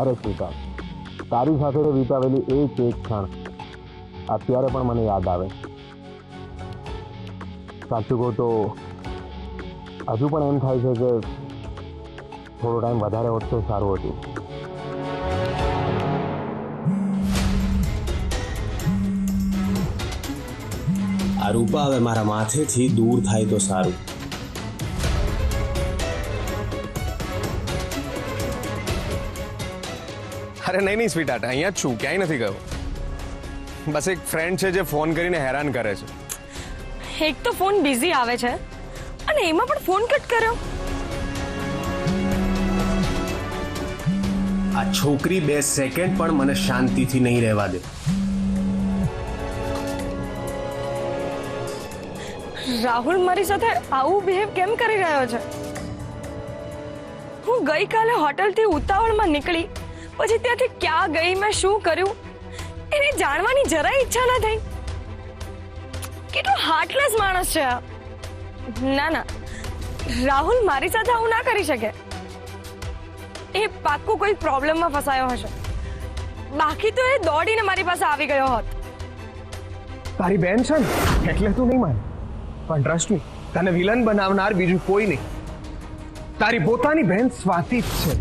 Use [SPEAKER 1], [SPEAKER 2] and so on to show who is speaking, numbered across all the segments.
[SPEAKER 1] અરે સ્વીકાર, તારી સાથે વિતાવેલી એક ક્ષણ અત્યારે પણ મને યાદ આવે. સાચું કહું તો હજુ પણ એમ થાય છે કે થોડો ટાઈમ વધારે હોત તો સારું હતું.
[SPEAKER 2] આ રૂપા હવે મારા માથેથી દૂર થાય તો સારું.
[SPEAKER 3] અરે નહીં સ્વીટ હાર્ટ, અહીંયા જ છું, ક્યાંય નથી ગયો. બસ એક ફ્રેન્ડ છે જે ફોન કરીને હેરાન કરે છે.
[SPEAKER 4] એક તો ફોન બિઝી આવે છે અને એમાં પણ ફોન કટ કર્યો.
[SPEAKER 2] આ છોકરી 2 સેકન્ડ પણ મને શાંતિથી નહીં રહેવા દે.
[SPEAKER 4] રાહુલ મારી સાથે આવું બિહેવ કેમ કરી રહ્યો છે? હું ગઈકાલે હોટલથી ઉતાવળમાં નીકળી, પછી ત્યાંથી ક્યાં ગઈ, મેં શું કર્યું એને જાણવાની જરાય ઈચ્છા ના થઈ. કેટલો હાર્ટલેસ માણસ છે આ. ના ના, રાહુલ મારી સાથે આવું ના કરી શકે. એ પાક્કું કોઈ પ્રોબ્લેમમાં ફસાયો હશે, બાકી તો એ દોડીને મારી પાસે આવી ગયો હોત.
[SPEAKER 3] તારી બેન છે ને એટલે તું નહીં માને, પણ ટ્રસ્ટ મી, તને વિલન બનાવનાર બીજું કોઈ નહીં. તારી પોતાની બહેન સ્વાતિ જ છે.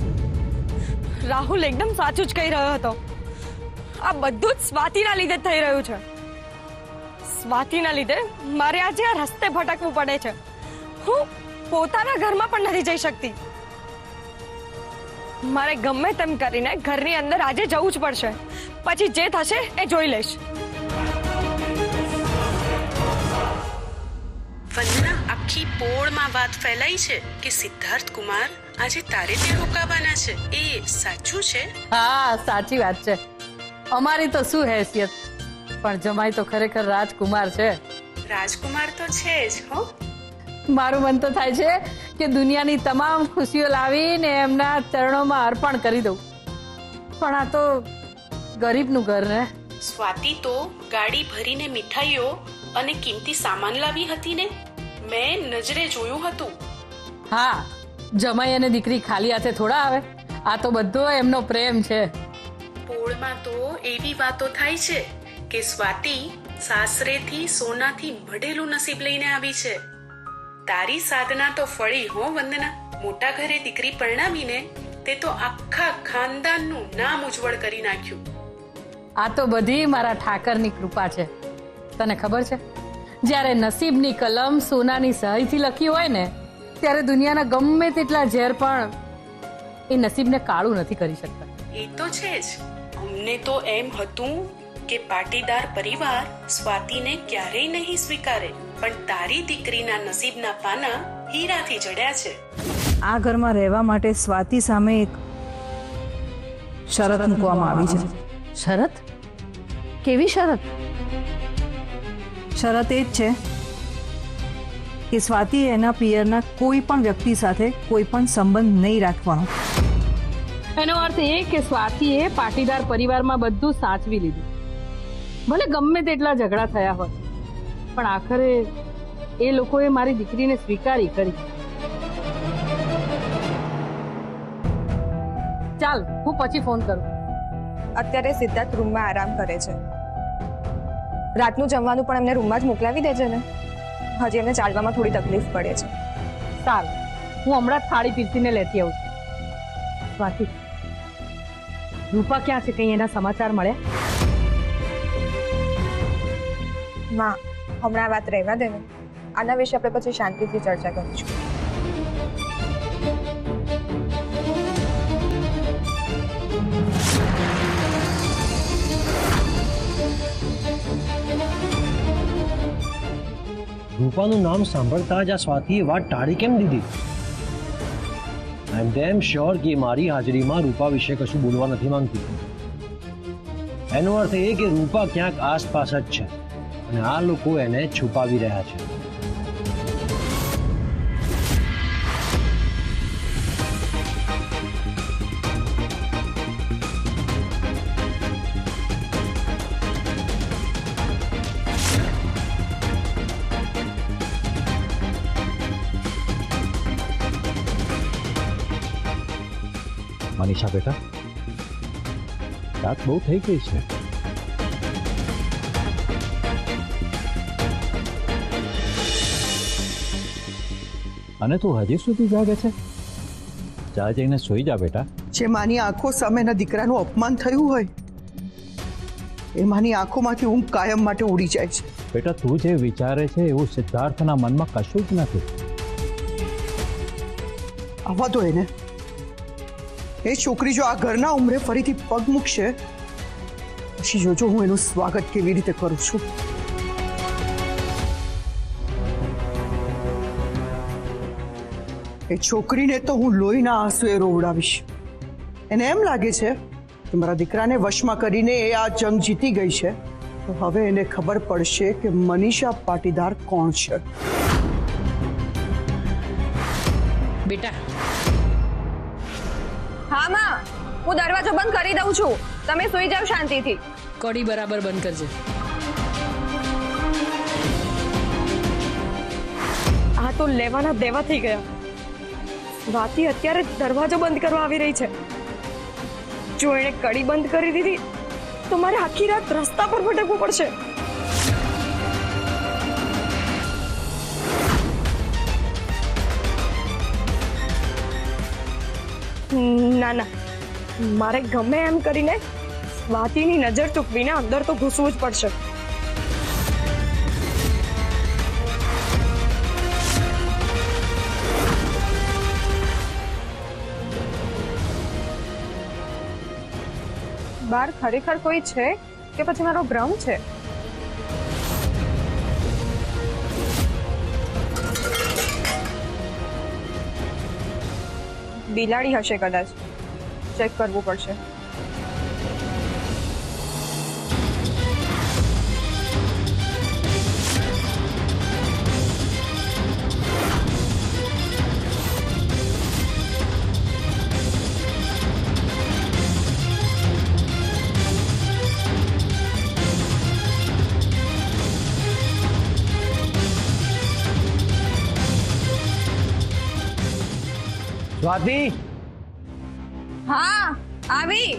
[SPEAKER 4] રાહુલ એકદમ સાચું જ કહી રહ્યો હતો. આ બધું જ સ્વાતિના લીધે થઈ રહ્યું છે. સ્વાતિના લીધે મારે આજે આ રસ્તે ભટકવું પડે છે. હું પોતાના ઘરમાં પણ નથી જઈ શકતી. મારે ગમે તેમ કરીને ઘરની અંદર આજે જવું જ પડશે. પછી જે થશે એ જોઈ લઈશ.
[SPEAKER 5] વંદના, આખી પોળમાં વાત ફેલાઈ છે કે સિદ્ધાર્થ કુમાર આજે તારે ત્યાં રોકાવાના છે. એ સાચું છે?
[SPEAKER 6] હા, સાચી વાત છે. અમારી તો શું હેસિયત, પણ જમાઈ તો ખરેખર રાજકુમાર છે.
[SPEAKER 5] રાજકુમાર તો છે જ. હો,
[SPEAKER 6] મારું મન તો થાય છે કે દુનિયાની તમામ ખુશીઓ લાવીને એમના ચરણોમાં અર્પણ કરી દઉં, પણ આ તો ગરીબનું ઘર ને.
[SPEAKER 5] સ્વાતિ તો ગાડી ભરીને મીઠાઈઓ અને કિંમતી સામાન લાવી હતી ને, મેં નજરે જોયું હતું.
[SPEAKER 6] હા, જમાઈ અને દીકરી ખાલી હાથે થોડા આવે. આ તો બધો એમનો પ્રેમ છે.
[SPEAKER 5] પોળમાં તો એવી વાતો થાય છે કે સ્વાતિ સાસરેથી સોનાથી મઢેલું નસીબ લઈને આવી છે. તારી સાધના તો ફળી હો વંદના. મોટા ઘરે દીકરી પરણાવીને તે તો આખા ખાનદાનનું નામ ઉજ્જવળ કરી નાખ્યું.
[SPEAKER 6] આ તો બધી મારા ઠાકરની કૃપા છે. તને ખબર છે, જ્યારે નસીબની કલમ સોનાની સહીથી લખી હોય ને, ત્યારે દુનિયાના ગમે તેટલા ઝેર પણ એ નસીબને કાળું નથી કરી શકતા.
[SPEAKER 5] એ તો છે જ. અમને તો એમ હતું કે પાટીદાર પરિવાર સ્વાતિને ક્યારેય નહીં સ્વીકારે, પણ તારી દીકરીના નસીબના પાના હીરાથી જડ્યા છે.
[SPEAKER 7] આ ઘરમાં રહેવા માટે સ્વાતિ સામે એક શરત મૂકવામાં આવી છે.
[SPEAKER 6] શરત? કેવી શરત?
[SPEAKER 7] શરત એ જ છે કે સ્વાતિ એના પિયરના કોઈ પણ વ્યક્તિ સાથે કોઈ પણ સંબંધ નહીં રાખવાનો.
[SPEAKER 6] એનો અર્થ એ કે સ્વાતિએ પાટીદાર પરિવારમાં બધું સાચવી લીધું. ભલે ગમે તેટલા ઝઘડા થયા હોય, પણ આખરે એ લોકોએ મારી દીકરીને સ્વીકારી કરી. ચાલ, હું પછી ફોન કરું.
[SPEAKER 8] અત્યારે સિદ્ધાર્થ રૂમમાં આરામ કરે છે. રાતનું જમવાનું પણ એમને રૂમમાં જ મોકલાવી દેજે ને. હજી એમને ચાલવામાં થોડી તકલીફ પડે છે.
[SPEAKER 6] સારું, હું હમણાં જ થાળી પીરસીને લેતી આવું છું. સ્વાતિ, રૂપા ક્યાં છે? કઈ એના સમાચાર મળ્યા?
[SPEAKER 8] માં, હમણાં વાત રહેવા દે ને. આના વિશે આપણે પછી શાંતિથી ચર્ચા કરીશું.
[SPEAKER 9] રૂપાનું નામ સાંભળતા જ આ સ્વાતિએ વાત ટાળી કેમ દીધી? આઈ એમ ડેમ શ્યોર કે મારી હાજરીમાં રૂપા વિશે કશું બોલવા નથી માંગતી. એનો અર્થ એ કે રૂપા ક્યાંક આસપાસ જ છે અને આ લોકો એને છુપાવી રહ્યા છે.
[SPEAKER 1] મનીષા બેટા,
[SPEAKER 10] રાત બહુ થઈ ગઈ છે. અને તું હજી સુધી જાગે છે? જા જઈને સૂઈ જા બેટા.
[SPEAKER 11] જે માની આંખો સામે એના દીકરાનું અપમાન થયું હોય એ માની આંખોમાંથી ઊંઘ કાયમ માટે ઉડી જાય છે.
[SPEAKER 10] બેટા તું જે વિચારે છે એવું સિદ્ધાર્થના મનમાં કશું જ નથી.
[SPEAKER 11] આવવા દો એને. એ છોકરી જો આ ઘરના ઉંમરે ફરીથી પગ મૂકશે પછી જોજો હું એનું સ્વાગત કેવી રીતે કરું છું. એ છોકરીને તો હું લોહીના આંસુએ રોવડાવીશ. એને એમ લાગે છે કે મારા દીકરાને વશમાં કરીને એ આ જંગ જીતી ગઈ છે, તો હવે એને ખબર પડશે કે મનીષા પાટીદાર કોણ છે.
[SPEAKER 6] બેટા
[SPEAKER 8] હા માં, હું દરવાજો બંધ કરી દઉં છું. તમે સૂઈ જાવ શાંતિથી.
[SPEAKER 6] કડી બરાબર બંધ કરજે.
[SPEAKER 4] આ તો લેવાના દેવા થઈ ગયા. સ્વાતિ અત્યારે દરવાજો બંધ કરવા આવી રહી છે. જો એણે કડી બંધ કરી દીધી તો મારે આખી રાત રસ્તા પર ભટકવું પડશે. ના ના, મારે ગમે એમ કરીને સ્વાતિની નજર ચૂકવીને અંદર તો ઘૂસવું જ પડશે.
[SPEAKER 8] બહાર ખરેખર કોઈ છે કે પછી મારો ભ્રમ છે? બિલાડી હશે કદાચ. ચેક કરવું પડશે.
[SPEAKER 9] સ્વાતિ,
[SPEAKER 8] હા આવી.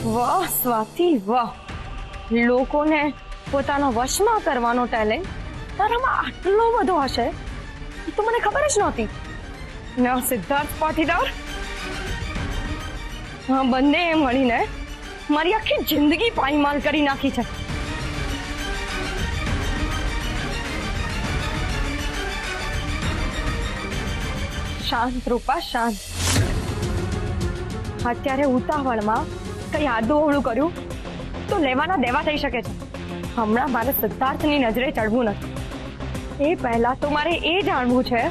[SPEAKER 4] વાહ સ્વાતિ વાહ, લોકોને પોતાના વશમાં કરવાનો ટેલેન્ટ તારામાં આટલો બધો હશે એ તો મને ખબર જ નહોતી. ના સિદ્ધાર્થ પાટીદાર, હા બંને મળીને મારી આખી જિંદગી પાયમાલ કરી નાખી છે. શાંત રૂપા શાંત. અત્યારે ઉતાવળમાં કઈ આદુ અવળું કર્યું તો લેવાના દેવા થઈ શકે છે. હમણાં મારે સિદ્ધાર્થની નજરે ચડવું નથી. એ પહેલા તો મારે એ જાણવું છે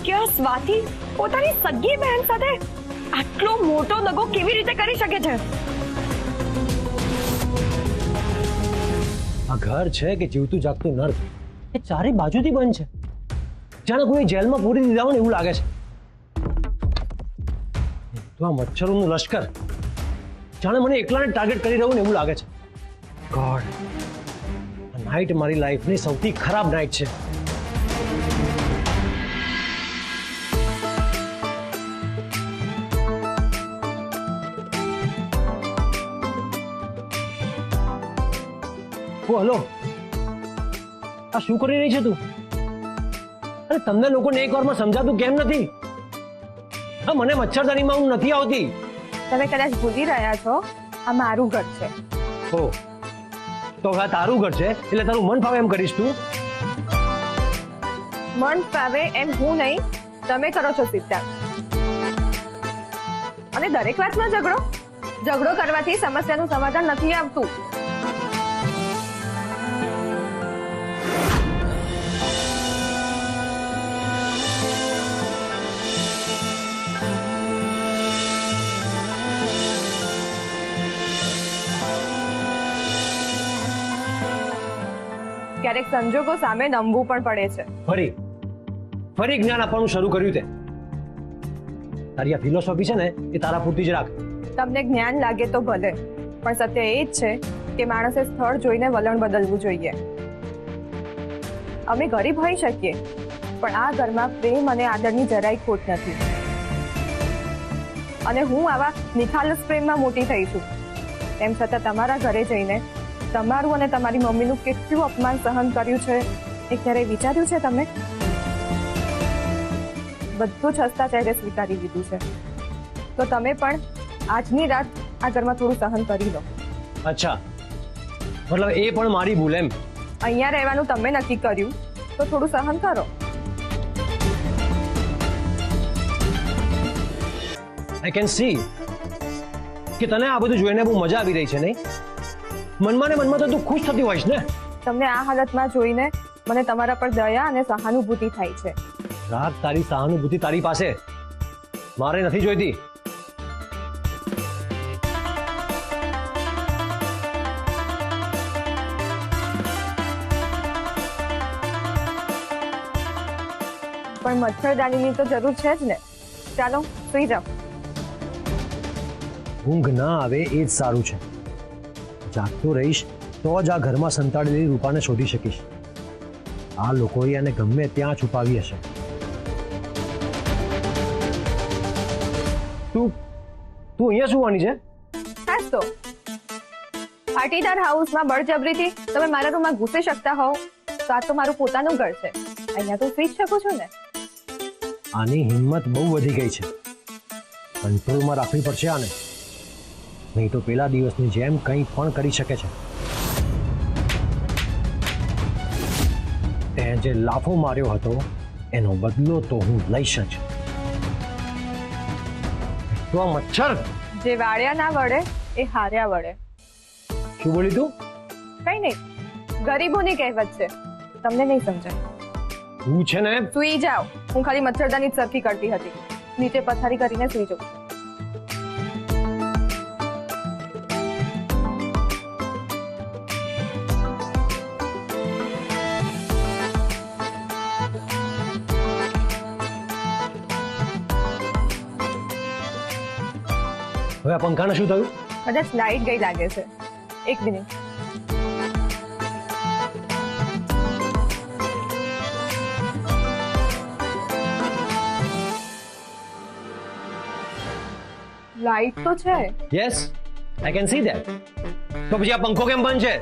[SPEAKER 4] કે આ સ્વાતિ પોતાની સગી બહેન સાથે આટલો મોટો દગો કેવી રીતે કરી શકે છે.
[SPEAKER 9] આ ઘર છે કે જીવતું જાગતું નર્ક, એ ચારે બાજુથી બંધ છે. જાણે કોઈ જેલમાં પૂરી દીધા હોય ને એવું લાગે છે. તો આ મચ્છરોનું લશ્કર જાણે મને એકલાને ટાર્ગેટ કરી રહ્યું ને એવું લાગે છે. ગોડ, આ નાઇટ મારી લાઈફની સૌથી ખરાબ નાઇટ છે. ઓ હલો, આ શું કરી રહી છે તું? અરે તમને લોકોને એક વારમાં સમજાતું કેમ નથી? હા મને મચ્છરદાનીમાં હું નથી આવતી.
[SPEAKER 8] તમે કદાચ ભૂલી રહ્યા છો આ મારું ઘર છે.
[SPEAKER 9] હો તો હવે તારું ઘર છે એટલે તારું મન ફાવે એમ કરીશ તું?
[SPEAKER 8] મન ફાવે એમ હું નહીં, તમે કરો છો સિદ્ધાર્થ. અને દરેક વાતમાં ઝઘડો કરવાથી સમસ્યાનું સમાધાન નથી આવતું. ક્યારેક સંજોગો સામે નમવું પણ પડે છે.
[SPEAKER 9] ફરી જ્ઞાન આપવાનું શરૂ કર્યું તે. તારી આ ફિલોસોફી છે ને એ તારા પૂરતી જ રાખ.
[SPEAKER 8] તમને જ્ઞાન લાગે તો ભલે, પણ સત્ય એ જ છે કે માણસે સ્થળ જોઈને વલણ બદલવું જોઈએ. અમે ગરીબ હોઈ શકીએ, પણ આ ઘરમાં પ્રેમ અને આદરની જરાય ખોટ નથી. અને હું આવા નિખાલસ પ્રેમમાં મોટી થઈ છું. તેમ છતાં તમારા ઘરે જઈને તમારું અને તમારી મમ્મીનું કેટલું અપમાન સહન કર્યું છે એ ક્યારેય વિચાર્યું છે તમે? બધું જ હસતા ચહેરે સ્વીકારી લીધું છે. તો તમે પણ આજની રાત આ ઘરમાં થોડું સહન કરી લો.
[SPEAKER 9] અચ્છા, મતલબ એ પણ મારી ભૂલ એમ?
[SPEAKER 8] અહીંયા રહેવાનું તમે નક્કી કર્યું તો થોડું સહન કરો.
[SPEAKER 9] આઈ કેન સી કે તને આ બધું જોઈને બહુ મજા આવી રહી છે, નહીં? મનમાં ને મનમાં તો તું ખુશ થતી હોઈશ ને?
[SPEAKER 8] તમને આ હાલતમાં જોઈને મને તમારા પર દયા અને સહાનુભૂતિ થાય છે.
[SPEAKER 9] રાત, તારી સહાનુભૂતિ તારી પાસે, મારે નથી જોઈતી.
[SPEAKER 8] પણ મચ્છરદાનીની તો જરૂર છે જ ને. ચાલો સુઈ જાઓ.
[SPEAKER 9] ઊંઘ ના આવે એ જ સારું છે. જાગતો રહીશ તો જ આ ઘરમાં સંતાડેલી રૂપાને શોધી શકીશ. આ લોકોએ આને ગમે ત્યાં છુપાવી હશે. તું અહીંયા સુવાની છે?
[SPEAKER 8] હાસ તો પાટીદાર હાઉસમાં બળજબરીથી તમે મારા રૂમમાં ઘૂસી શકતા હોવ તો આ તો મારું પોતાનું ઘર છે. અહીંયા તો સુઈ જ શકું છું ને.
[SPEAKER 9] આની હિંમત બહુ વધી ગઈ છે. કંટ્રોલમાં રાખવી પડશે આને, નહીં તો પેલા દિવસની જેમ કંઈ પણ કરી શકે છે. તે જે લાફો માર્યો હતો એનો બદલો તો હું લઈશ જ. તો આ મચ્છર
[SPEAKER 8] જે વાળ્યા ના વળે એ હાર્યા વળે.
[SPEAKER 9] શું બોલી તું?
[SPEAKER 8] કઈ નહીં, ગરીબોની કહેવત છે, તમને નહીં સમજાય.
[SPEAKER 9] તું છે ને,
[SPEAKER 8] સુઈ જાઓ. હું ખાલી મચ્છરદાની જ સરખી કરતી હતી. નીચે પથારી કરીને સુઈ જાઉં.
[SPEAKER 9] હવે આ પંખાને શું થયું?
[SPEAKER 8] કદાચ લાઈટ ગઈ લાગે છે. એક મિનિટ. લાઈટ તો છે.
[SPEAKER 9] Yes, I can see that. તો પછી આ પંખો કેમ બંધ છે?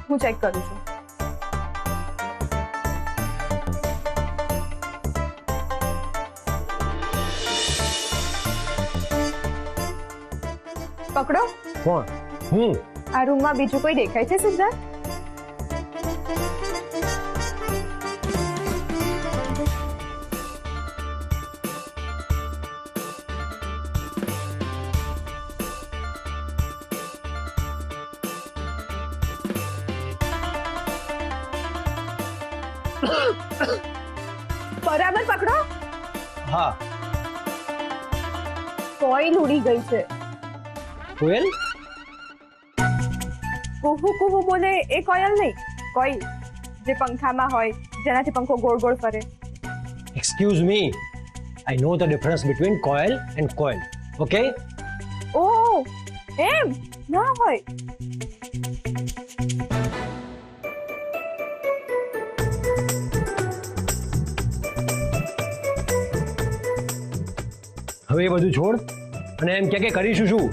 [SPEAKER 8] હું ચેક કરું છું. પકડો.
[SPEAKER 9] કોણ? હું?
[SPEAKER 8] આ રૂમમાં બીજું કોઈ દેખાય છે સિદ્ધાર્થ? બરાબર પકડો.
[SPEAKER 9] હા.
[SPEAKER 8] કોઈલ ઉડી ગઈ છે.
[SPEAKER 9] કોયલ?
[SPEAKER 8] કુહુ કુહુ બોલે એ કોયલ નહીં, કોઈલ જે પંખામાં હોય, જેનાથી પંખો ગોળ ગોળ ફરે.
[SPEAKER 9] Excuse me, I know the difference between koel and koel. Okay?
[SPEAKER 8] Oh, એમ ના હોય.
[SPEAKER 9] હવે એ બધું છોડ અને એમ કે કરીશું શું?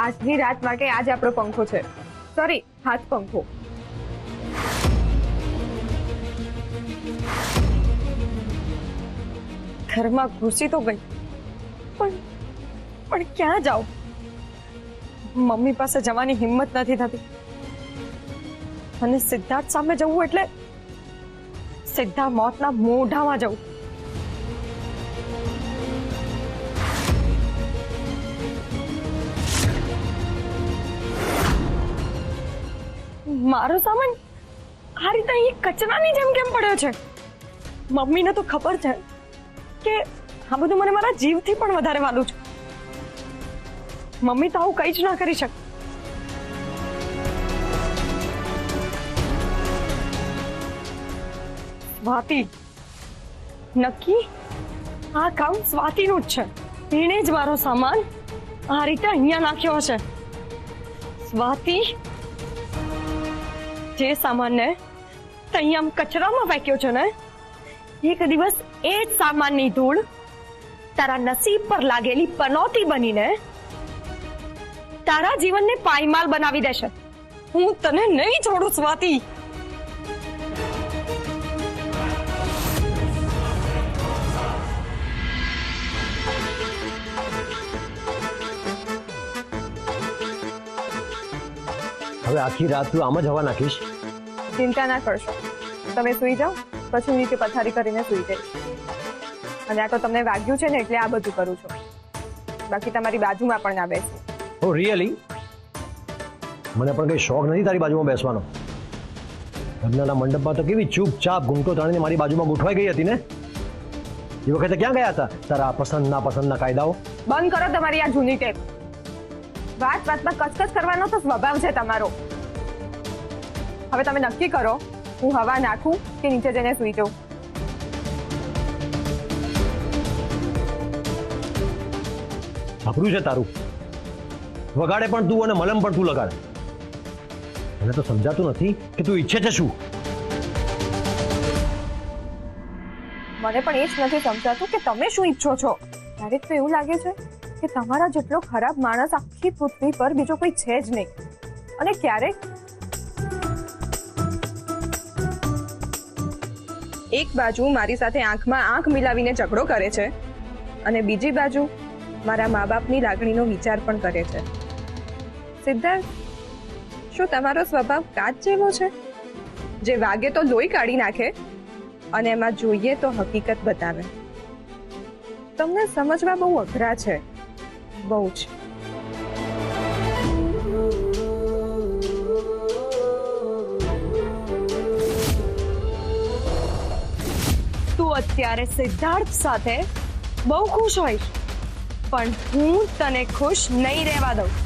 [SPEAKER 8] આજની રાત માટે આજ આપણો પંખો છે. સોરી, હાથ પંખો. ઘરમાં ઘૂસી તો ગઈ, પણ ક્યાં જાઉં? મમ્મી પાસે જવાની હિંમત નથી થતી. અને સિદ્ધાર્થ સામે જવું એટલે સીધા મોતના મોઢામાં જવું. મારો સામાન આ રીતે અહીં કચરાની જેમ કેમ પડ્યો છે? મમ્મીને તો ખબર છે કે આ બધું મને મારા જીવથી પણ વધારે વાલું છે. મમ્મી તો આવું કંઈ જ ના કરી શકે. સ્વાતિ, નક્કી આ કામ સ્વાતિનું જ છે. એણે જ મારો સામાન આ રીતે અહીંયા નાખ્યો હશે. સ્વાતિ, જે સામાનને તે અહીંયા કચરામાં ફેંક્યો છે ને, એક દિવસ એ જ સામાનની ધૂળ તારા નસીબ પર લાગેલી પનોતી બનીને તારા જીવનને પાયમાલ બનાવી દેશે. હું તને નહીં છોડું સ્વાતિ.
[SPEAKER 9] હવે આખી રાત તું આમ જ હવા નાખીશ?
[SPEAKER 8] ચિંતા ના કરશો, તમે સુઈ જાઓ, પછી હું નીચે પથારી કરીને સુઈ જઈશ. અને આ તો તમને વાગ્યું છે ને એટલે આ બધું કરું છું. બાકી તમારી બાજુમાં પણ ના બેસું.
[SPEAKER 9] ઓ રિયલી? મને પણ કઈ શોખ નથી તારી બાજુમાં બેસવાનો. લગ્નના મંડપમાં તો કેવી ચૂપચાપ ઘૂંટો તાણીને મારી બાજુમાં ગોઠવાઈ ગઈ હતી ને. એ વખતે ક્યાં ગયા હતા તારા પસંદ ના પસંદના કાયદાઓ?
[SPEAKER 8] બંધ કરો તમારી આ જૂની ટેપ. વાત વાતમાં કચકચ કરવાનો તો સ્વભાવ છે તમારો. હવે તમે નક્કી કરો, હું હવા નાખું કે નીચે જઈને સુઈ જાઉં.
[SPEAKER 9] અઘરું છે તારું. વગાડે પણ તું અને મલમ પણ તું લગાડે. મને તો સમજાતું નથી કે તું ઈચ્છે છે શું.
[SPEAKER 8] મને પણ એ જ નથી સમજાતું કે તમે શું ઈચ્છો છો. ક્યારેક તો એવું લાગે છે કે તમારા જેટલો ખરાબ માણસ આખી પૃથ્વી પર બીજો કોઈ છે જ નહીં. અને ક્યારેક એક બાજુ મારી સાથે આંખમાં આંખ મિલાવીને ઝઘડો કરે છે અને બીજી બાજુ મારા મા બાપની લાગણીનો વિચાર પણ કરે છે. સિદ્ધાર્થ, શું તમારો સ્વભાવ કાચ જેવો છે, જે વાગે તો લોહી કાઢી નાખે અને એમાં જોઈએ તો હકીકત બતાવે? તમને સમજવા બહુ અઘરા છે, બહુ જ. તું અત્યારે સિદ્ધાર્થ સાથે બહુ ખુશ હોઈશ, પણ હું તને ખુશ નહીં રહેવા દઉં.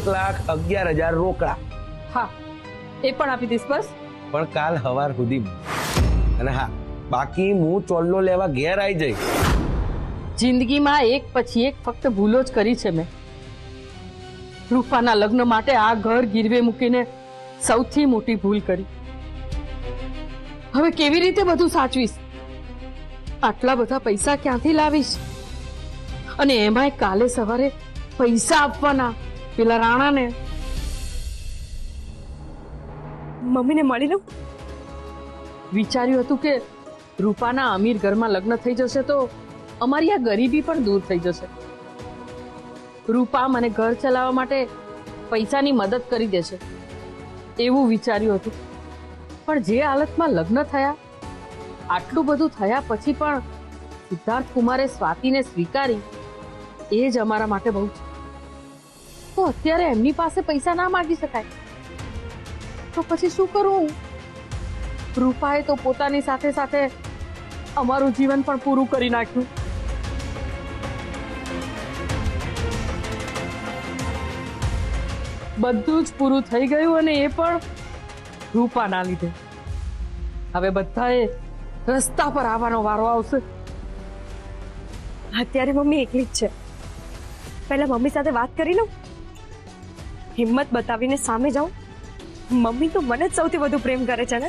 [SPEAKER 2] ₹1,11,000 રોકડા.
[SPEAKER 6] હા, એ પણ આપી દઈશ બસ.
[SPEAKER 2] પણ કાલ સવાર સુધીમાં. અને હા, બાકી હું ચોલ્લો લેવા ઘેર આવી જઈશ.
[SPEAKER 6] જિંદગીમાં એક પછી એક ફક્ત ભૂલો જ કરી છે મેં. રૂપાના લગ્ન માટે આ ઘર ગીરવે મૂકીને સૌથી મોટી ભૂલ કરી. હવે કેવી રીતે બધું સાચવીશ? આટલા બધા પૈસા ક્યાંથી લાવીશ? અને એમાંય કાલે સવારે પૈસા આપવાના પેલા રાણાને.
[SPEAKER 8] મમ્મીને મળી લઉં.
[SPEAKER 6] વિચાર્યું હતું કે રૂપાના અમીર ઘરમાં લગ્ન થઈ જશે તો અમારી આ ગરીબી પણ દૂર થઈ જશે. રૂપા મને ઘર ચલાવવા માટે પૈસાની મદદ કરી દેશે એવું વિચાર્યું હતું. પણ જે હાલતમાં લગ્ન થયા, આટલું બધું થયા પછી પણ સિદ્ધાર્થ કુમારે સ્વાતિને સ્વીકારી, એ જ અમારા માટે બહુ છે. તો અત્યારે એમની પાસે પૈસા ના માંગી શકાય તો પછી શું કરું? રૂપાએ તો પોતાની સાથે સાથે અમારું જીવન પણ પૂરું કરી નાખ્યું. બધું જ પૂરું થઈ ગયું અને એ પણ રૂપાના લીધે. હવે બધાએ રસ્તા પર આવવાનો વારો આવશે.
[SPEAKER 8] અત્યારે મમ્મી એકલી જ છે. પહેલા મમ્મી સાથે વાત કરી લઉં, હિંમત બતાવીને સામે જાઉં. મમ્મી તો મને જ સૌથી વધુ પ્રેમ કરે છે ને.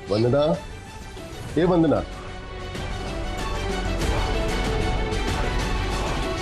[SPEAKER 12] વંદના, એ વંદના,